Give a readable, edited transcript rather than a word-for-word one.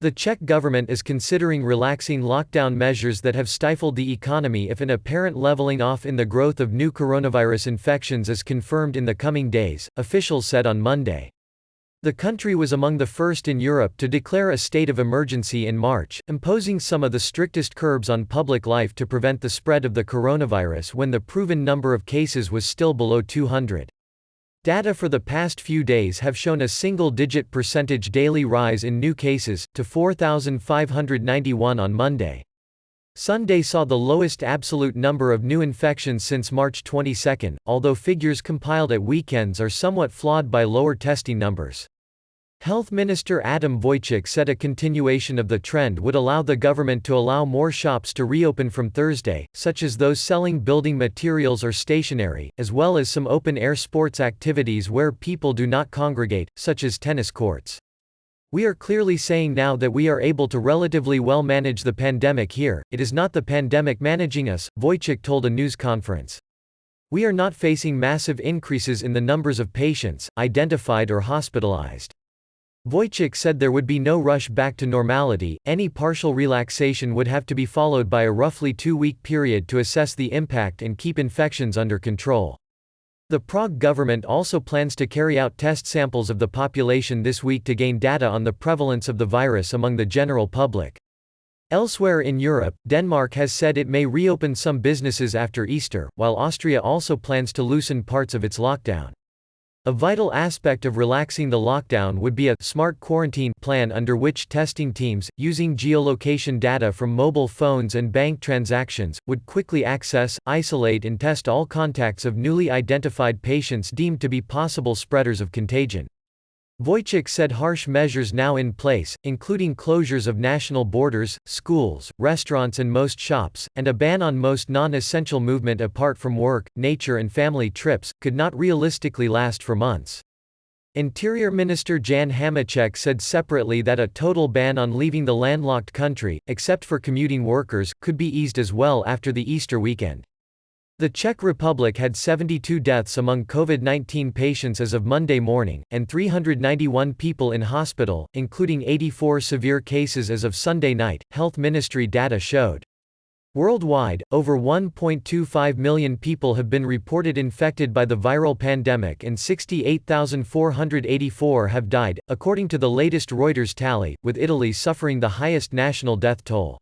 The Czech government is considering relaxing lockdown measures that have stifled the economy if an apparent leveling off in the growth of new coronavirus infections is confirmed in the coming days, officials said on Monday. The country was among the first in Europe to declare a state of emergency in March, imposing some of the strictest curbs on public life to prevent the spread of the coronavirus when the proven number of cases was still below 200. Data for the past few days have shown a single-digit percentage daily rise in new cases, to 4,591 on Monday. Sunday saw the lowest absolute number of new infections since March 22, although figures compiled at weekends are somewhat flawed by lower testing numbers. Health Minister Adam Vojtěch said a continuation of the trend would allow the government to allow more shops to reopen from Thursday, such as those selling building materials or stationery, as well as some open-air sports activities where people do not congregate, such as tennis courts. "We are clearly saying now that we are able to relatively well manage the pandemic here, it is not the pandemic managing us," Vojtěch told a news conference. "We are not facing massive increases in the numbers of patients, identified or hospitalized." Vojtěch said there would be no rush back to normality, any partial relaxation would have to be followed by a roughly 2-week period to assess the impact and keep infections under control. The Prague government also plans to carry out test samples of the population this week to gain data on the prevalence of the virus among the general public. Elsewhere in Europe, Denmark has said it may reopen some businesses after Easter, while Austria also plans to loosen parts of its lockdown. A vital aspect of relaxing the lockdown would be a smart quarantine plan under which testing teams, using geolocation data from mobile phones and bank transactions, would quickly access, isolate and test all contacts of newly identified patients deemed to be possible spreaders of contagion. Vojtěch said harsh measures now in place, including closures of national borders, schools, restaurants and most shops, and a ban on most non-essential movement apart from work, nature and family trips, could not realistically last for months. Interior Minister Jan Hamáček said separately that a total ban on leaving the landlocked country, except for commuting workers, could be eased as well after the Easter weekend. The Czech Republic had 72 deaths among COVID-19 patients as of Monday morning, and 391 people in hospital, including 84 severe cases as of Sunday night, Health Ministry data showed. Worldwide, over 1.25 million people have been reported infected by the viral pandemic and 68,484 have died, according to the latest Reuters tally, with Italy suffering the highest national death toll.